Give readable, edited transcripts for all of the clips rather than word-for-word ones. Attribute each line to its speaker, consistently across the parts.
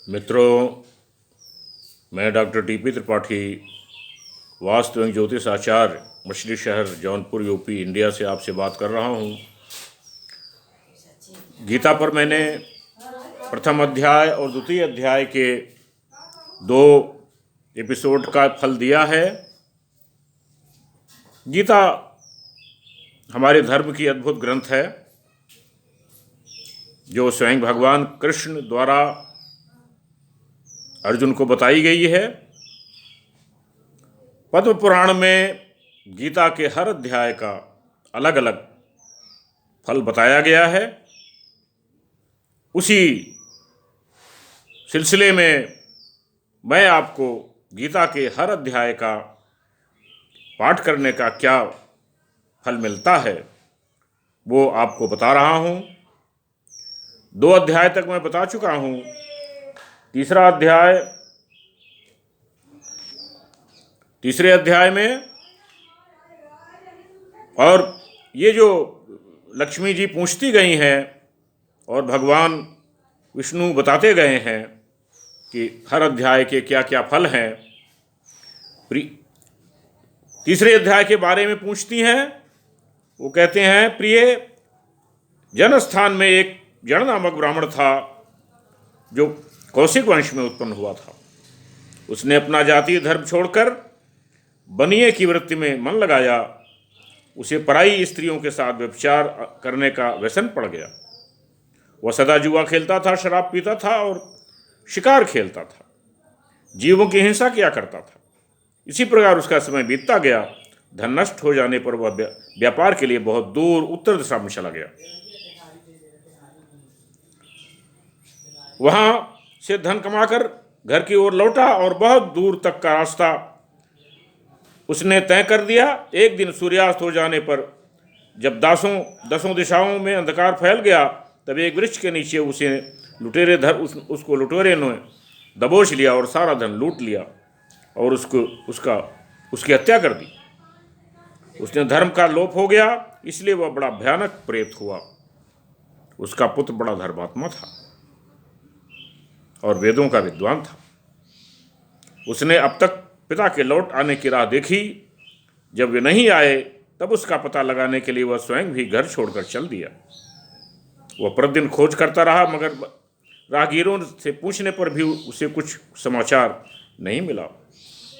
Speaker 1: मित्रों, मैं doctor TP Tripathi, vastu एवं ज्योतिष आचार्य, मछली शहर, जौनपुर, यूपी, इंडिया से आपसे बात कर रहा हूँ। गीता पर मैंने प्रथम अध्याय और द्वितीय अध्याय के 2 एपिसोड का फल दिया है। गीता हमारे धर्म की अद्भुत ग्रंथ है, जो स्वयं भगवान कृष्ण द्वारा अर्जुन को बताई गई है। पद्म पुराण में गीता के हर अध्याय का अलग अलग फल बताया गया है। उसी सिलसिले में मैं आपको गीता के हर अध्याय का पाठ करने का क्या फल मिलता है वो आपको बता रहा हूँ। 2 अध्याय तक मैं बता चुका हूँ। तीसरे अध्याय में और ये जो लक्ष्मी जी पूछती गई हैं और भगवान विष्णु बताते गए हैं कि हर अध्याय के क्या क्या फल हैं। तीसरे अध्याय के बारे में पूछती हैं। वो कहते हैं, प्रिय, जनस्थान में एक जन नामक ब्राह्मण था जो कौशिक वंश में उत्पन्न हुआ था। उसने अपना जातीय धर्म छोड़कर बनिए की वृत्ति में मन लगाया। उसे पराई स्त्रियों के साथ व्यभिचार करने का व्यसन पड़ गया। वह सदा जुआ खेलता था, शराब पीता था और शिकार खेलता था, जीवों की हिंसा किया करता था। इसी प्रकार उसका समय बीतता गया। धन नष्ट हो जाने पर वह व्यापार के लिए बहुत दूर उत्तर दिशा में चला गया। वहां से धन कमाकर घर की ओर लौटा और बहुत दूर तक का रास्ता उसने तय कर दिया। एक दिन सूर्यास्त हो जाने पर जब दसों दिशाओं में अंधकार फैल गया, तब एक वृक्ष के नीचे उसको लुटेरे ने दबोच लिया और सारा धन लूट लिया और उसकी हत्या कर दी। उसने धर्म का लोप हो गया, इसलिए वह बड़ा भयानक प्रेत हुआ। उसका पुत्र बड़ा धर्मात्मा था और वेदों का विद्वान था। उसने अब तक पिता के लौट आने की राह देखी। जब वे नहीं आए, तब उसका पता लगाने के लिए वह स्वयं भी घर छोड़कर चल दिया। वह प्रतिदिन खोज करता रहा, मगर राहगीरों से पूछने पर भी उसे कुछ समाचार नहीं मिला।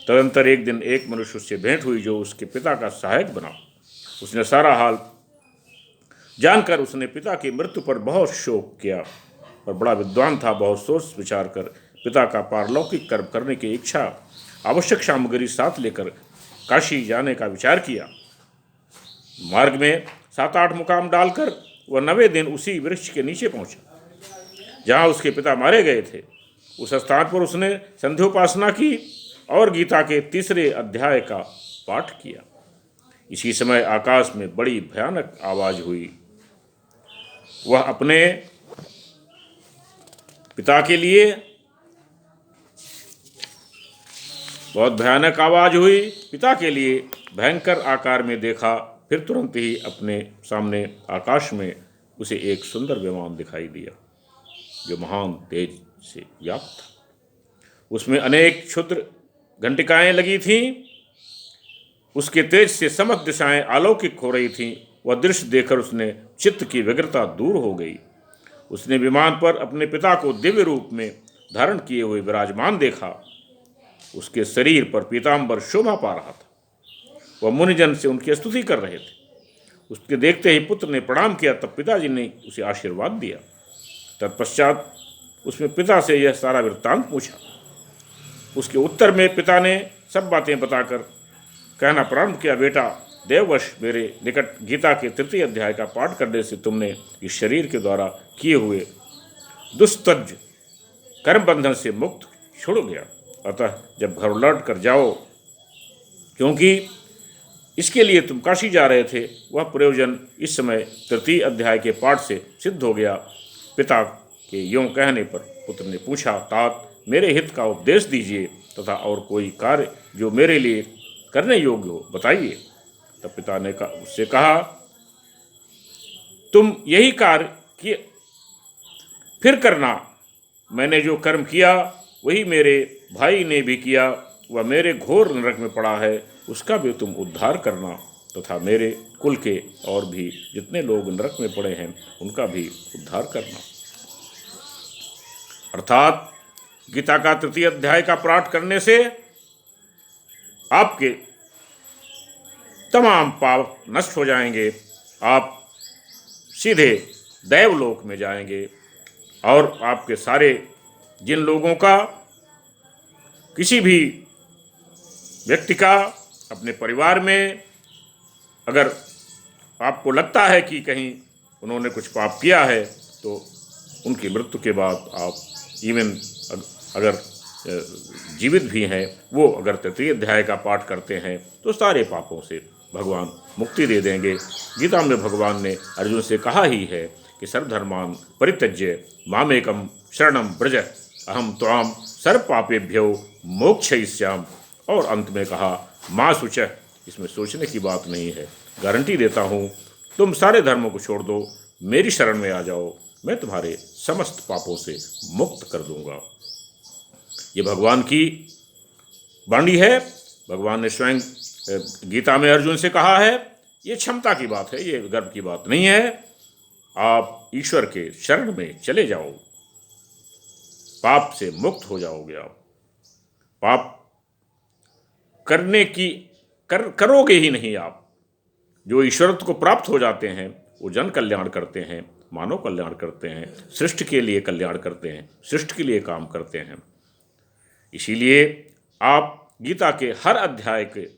Speaker 1: तदंतर एक दिन एक मनुष्य उससे भेंट हुई जो उसके पिता का सहायक बना। उसने सारा हाल जानकर उसने पिता की मृत्यु पर बहुत शोक किया और बड़ा विद्वान था। बहुत सोच विचार कर पिता का पारलौकिक कर्म करने की इच्छा आवश्यक सामग्री साथ लेकर काशी जाने का विचार किया। मार्ग में 7-8 मुकाम डालकर वह 9वें दिन उसी वृक्ष के नीचे पहुंचा जहां उसके पिता मारे गए थे। उस स्थान पर उसने संध्योपासना की और गीता के 3 अध्याय का पाठ किया। इसी समय आकाश में बड़ी भयानक आवाज हुई। वह अपने पिता के लिए बहुत भयानक आवाज हुई। पिता के लिए भयंकर आकार में देखा। फिर तुरंत ही अपने सामने आकाश में उसे एक सुंदर विमान दिखाई दिया जो महान तेज से व्याप्त था। उसमें अनेक क्षुद्र घंटिकाएं लगी थीं। उसके तेज से समस्त दिशाएं अलौकिक हो रही थीं। वह दृश्य देखकर उसने चित्त की व्यग्रता दूर हो गई। उसने विमान पर अपने पिता को दिव्य रूप में धारण किए हुए विराजमान देखा। उसके शरीर पर पीताम्बर शोभा पा रहा था। वह मुनिजन से उनकी स्तुति कर रहे थे। उसके देखते ही पुत्र ने प्रणाम किया। तब पिताजी ने उसे आशीर्वाद दिया। तत्पश्चात उसने पिता से यह सारा वृत्तांत पूछा। उसके उत्तर में पिता ने सब बातें बताकर कहना प्रारंभ किया, बेटा, देववश मेरे निकट गीता के 3 अध्याय का पाठ करने से तुमने इस शरीर के द्वारा किए हुए दुस्तज कर्म बंधन से मुक्त छुड़ गया। अतः जब घर लौट कर जाओ, क्योंकि इसके लिए तुम काशी जा रहे थे, वह प्रयोजन इस समय 3 अध्याय के पाठ से सिद्ध हो गया। पिता के यों कहने पर पुत्र ने पूछा, तात, मेरे हित का उपदेश दीजिए तथा और कोई कार्य जो मेरे लिए करने योग्य हो बताइए। तब पिता ने उससे कहा, तुम यही कार्य फिर करना मैंने जो कर्म किया वही मेरे भाई ने भी किया, वह मेरे घोर नरक में पड़ा है, उसका भी तुम उद्धार करना तथा मेरे कुल के और भी जितने लोग नरक में पड़े हैं उनका भी उद्धार करना। अर्थात गीता का तृतीय अध्याय का पाठ करने से आपके तमाम पाप नष्ट हो जाएंगे, आप सीधे देवलोक में जाएंगे और आपके सारे जिन लोगों का, किसी भी व्यक्ति का अपने परिवार में अगर आपको लगता है कि कहीं उन्होंने कुछ पाप किया है तो उनकी मृत्यु के बाद आप इवन अगर जीवित भी हैं वो अगर तृतीय अध्याय का पाठ करते हैं तो सारे पापों से भगवान मुक्ति दे देंगे। गीता में भगवान ने अर्जुन से कहा ही है कि सर्वधर्मान् परित्यज्य मामेकं शरणं व्रज अहम त्वाम सर्व पापेभ्यो मोक्षयिष्यामि। और अंत में कहा माँ शुचः, इसमें सोचने की बात नहीं है, गारंटी देता हूँ तुम सारे धर्मों को छोड़ दो, मेरी शरण में आ जाओ, मैं तुम्हारे समस्त पापों से मुक्त कर दूंगा। ये भगवान की वाणी है। भगवान ने स्वयं गीता में अर्जुन से कहा है, ये क्षमता की बात है, ये गर्व की बात नहीं है। आप ईश्वर के शरण में चले जाओ, पाप से मुक्त हो जाओगे। आप पाप करने की करोगे ही नहीं। आप जो ईश्वरत्व को प्राप्त हो जाते हैं वो जन कल्याण करते हैं, मानव कल्याण करते हैं, सृष्टि के लिए कल्याण करते हैं, सृष्टि के लिए काम करते हैं। इसीलिए आप गीता के हर अध्याय के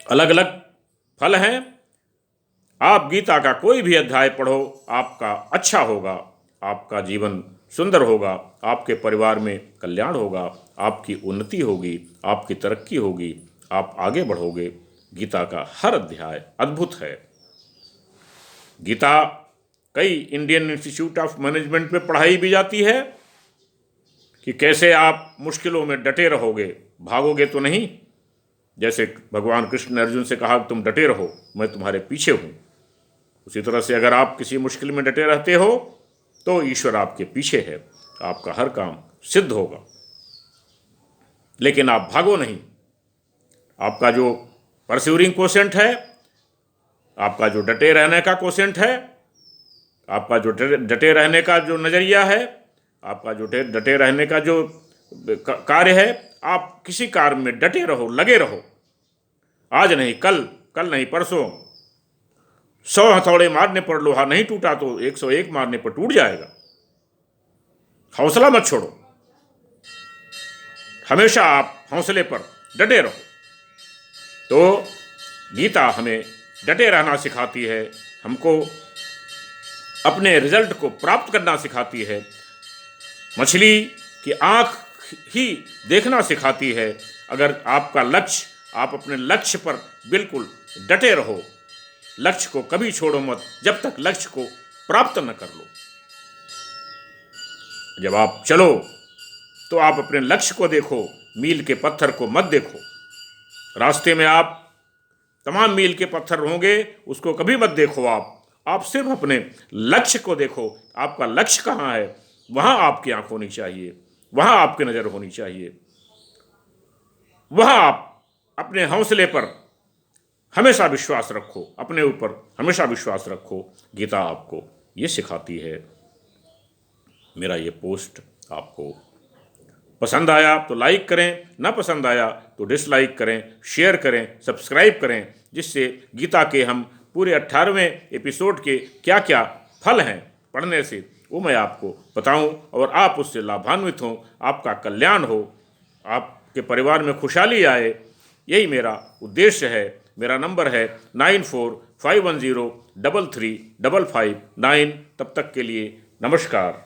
Speaker 1: अलग अलग फल हैं। आप गीता का कोई भी अध्याय पढ़ो, आपका अच्छा होगा, आपका जीवन सुंदर होगा, आपके परिवार में कल्याण होगा, आपकी उन्नति होगी, आपकी तरक्की होगी, आप आगे बढ़ोगे। गीता का हर अध्याय अद्भुत है। गीता कई इंडियन इंस्टीट्यूट ऑफ मैनेजमेंट में पढ़ाई भी जाती है कि कैसे आप मुश्किलों में डटे रहोगे, भागोगे तो नहीं। जैसे भगवान कृष्ण ने अर्जुन से कहा तुम डटे रहो, मैं तुम्हारे पीछे हूँ, उसी तरह से अगर आप किसी मुश्किल में डटे रहते हो तो ईश्वर आपके पीछे है, आपका हर काम सिद्ध होगा। लेकिन आप भागो नहीं। आपका जो परसिवरिंग कोशेंट है, आपका जो डटे रहने का कोशेंट है, आपका जो डटे रहने का जो नज़रिया है, आपका जो डटे रहने का जो कार्य है, आप किसी कार्य में डटे रहो, लगे रहो। आज नहीं कल, कल नहीं परसों। 100 हथौड़े मारने पर लोहा नहीं टूटा तो 101 मारने पर टूट जाएगा। हौसला मत छोड़ो, हमेशा आप हौसले पर डटे रहो। तो गीता हमें डटे रहना सिखाती है, हमको अपने रिजल्ट को प्राप्त करना सिखाती है, मछली की आंख ही देखना सिखाती है। अगर आपका लक्ष्य, आप अपने लक्ष्य पर बिल्कुल डटे रहो, लक्ष्य को कभी छोड़ो मत जब तक लक्ष्य को प्राप्त न कर लो। जब आप चलो तो आप अपने लक्ष्य को देखो, मील के पत्थर को मत देखो। रास्ते में आप तमाम मील के पत्थर होंगे, उसको कभी मत देखो। आप सिर्फ अपने लक्ष्य को देखो। आपका लक्ष्य कहाँ है, वहाँ आपकी आंख होनी चाहिए, वहाँ आपकी नज़र होनी चाहिए, वहाँ आप अपने हौसले पर हमेशा विश्वास रखो, अपने ऊपर हमेशा विश्वास रखो। गीता आपको ये सिखाती है। मेरा ये पोस्ट आपको पसंद आया तो लाइक करें, ना पसंद आया तो डिसलाइक करें, शेयर करें, सब्सक्राइब करें, जिससे गीता के हम पूरे 18वें एपिसोड के क्या क्या फल हैं पढ़ने से वो मैं आपको बताऊं और आप उससे लाभान्वित हों, आपका कल्याण हो, आपके परिवार में खुशहाली आए। यही मेरा उद्देश्य है। मेरा नंबर है 9451033559। तब तक के लिए नमस्कार।